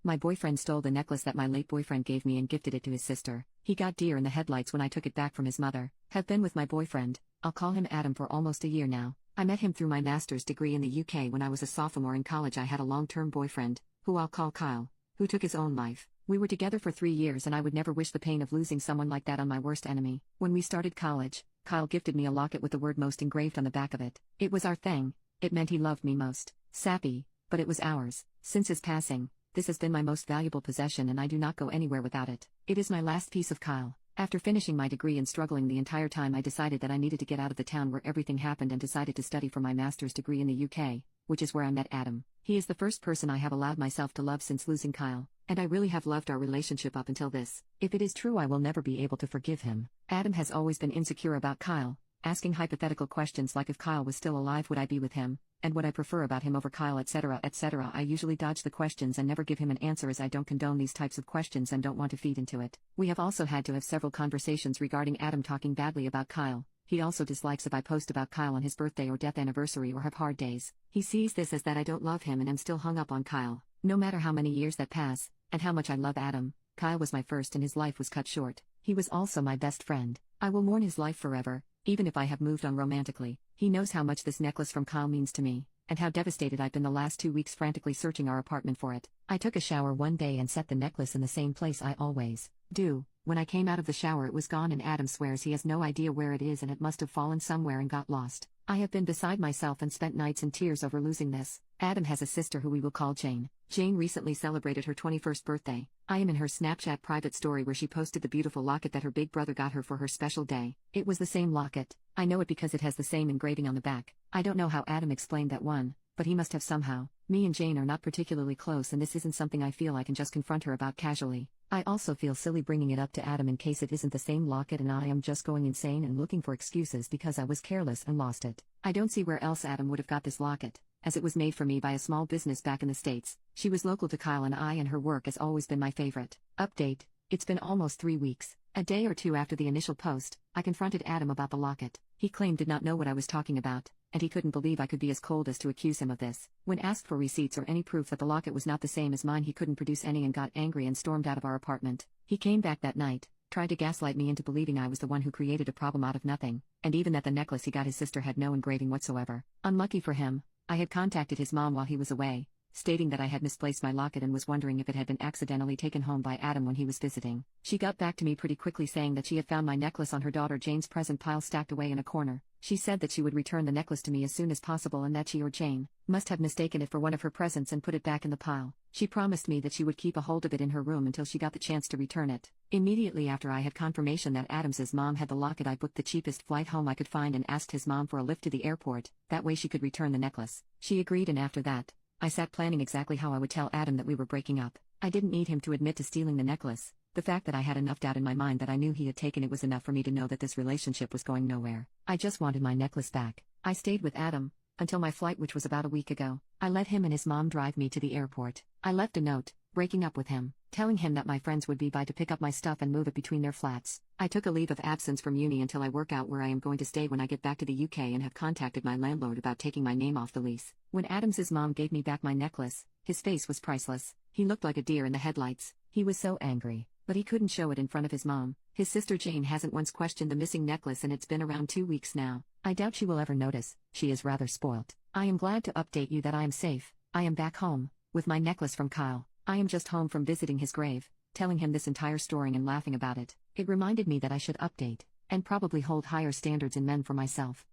My boyfriend stole the necklace that my late boyfriend gave me and gifted it to his sister. He got deer in the headlights when I took it back from his mother. Have been with my boyfriend, I'll call him Adam, for almost a year now. I met him through my master's degree in the UK when I was a sophomore in college. I had a long-term boyfriend, who I'll call Kyle, who took his own life. We were together for 3 years and I would never wish the pain of losing someone like that on my worst enemy. When we started college, Kyle gifted me a locket with the word most engraved on the back of it. It was our thing. It meant he loved me most. Sappy, but it was ours. Since his passing, this has been my most valuable possession and I do not go anywhere without it. It is my last piece of Kyle. After finishing my degree and struggling the entire time, I decided that I needed to get out of the town where everything happened and decided to study for my master's degree in the UK, which is where I met Adam. He is the first person I have allowed myself to love since losing Kyle, and I really have loved our relationship up until this. If it is true, I will never be able to forgive him. Adam has always been insecure about Kyle, asking hypothetical questions like if Kyle was still alive would I be with him, and would I prefer about him over Kyle, etc., etc. I usually dodge the questions and never give him an answer, as I don't condone these types of questions and don't want to feed into it. We have also had to have several conversations regarding Adam talking badly about Kyle. He also dislikes if I post about Kyle on his birthday or death anniversary or have hard days. He sees this as that I don't love him and am still hung up on Kyle. No matter how many years that pass, and how much I love Adam, Kyle was my first and his life was cut short. He was also my best friend. I will mourn his life forever, even if I have moved on romantically. He knows how much this necklace from Kyle means to me, and how devastated I've been the last 2 weeks frantically searching our apartment for it. I took a shower one day and set the necklace in the same place I always do. When I came out of the shower it was gone and Adam swears he has no idea where it is and it must have fallen somewhere and got lost. I have been beside myself and spent nights in tears over losing this. Adam has a sister who we will call Jane. Jane recently celebrated her 21st birthday. I am in her Snapchat private story where she posted the beautiful locket that her big brother got her for her special day. It was the same locket. I know it because it has the same engraving on the back. I don't know how Adam explained that one, but he must have somehow. Me and Jane are not particularly close and this isn't something I feel I can just confront her about casually. I also feel silly bringing it up to Adam in case it isn't the same locket and I am just going insane and looking for excuses because I was careless and lost it. I don't see where else Adam would have got this locket, as it was made for me by a small business back in the States. She was local to Kyle and I, and her work has always been my favorite. Update: it's been almost 3 weeks. A day or two after the initial post, I confronted Adam about the locket. He claimed did not know what I was talking about, and he couldn't believe I could be as cold as to accuse him of this. When asked for receipts or any proof that the locket was not the same as mine, he couldn't produce any and got angry and stormed out of our apartment. He came back that night, tried to gaslight me into believing I was the one who created a problem out of nothing, and even that the necklace he got his sister had no engraving whatsoever. Unlucky for him, I had contacted his mom while he was away, stating that I had misplaced my locket and was wondering if it had been accidentally taken home by Adam when he was visiting. She got back to me pretty quickly saying that she had found my necklace on her daughter Jane's present pile stacked away in a corner. She said that she would return the necklace to me as soon as possible and that she or Jane must have mistaken it for one of her presents and put it back in the pile. She promised me that she would keep a hold of it in her room until she got the chance to return it. Immediately after I had confirmation that Adam's mom had the locket, I booked the cheapest flight home I could find and asked his mom for a lift to the airport, that way she could return the necklace. She agreed, and after that, I sat planning exactly how I would tell Adam that we were breaking up. I didn't need him to admit to stealing the necklace. The fact that I had enough doubt in my mind that I knew he had taken it was enough for me to know that this relationship was going nowhere. I just wanted my necklace back. I stayed with Adam until my flight, which was about a week ago. I let him and his mom drive me to the airport. I left a note, breaking up with him, telling him that my friends would be by to pick up my stuff and move it between their flats. I took a leave of absence from uni until I work out where I am going to stay when I get back to the UK, and have contacted my landlord about taking my name off the lease. When Adam's mom gave me back my necklace, his face was priceless. He looked like a deer in the headlights. He was so angry, but he couldn't show it in front of his mom. His sister Jane hasn't once questioned the missing necklace, and it's been around 2 weeks now. I doubt she will ever notice. She is rather spoilt. I am glad to update you that I am safe. I am back home, with my necklace from Kyle. I am just home from visiting his grave, telling him this entire story and laughing about it. It reminded me that I should update, and probably hold higher standards in men for myself.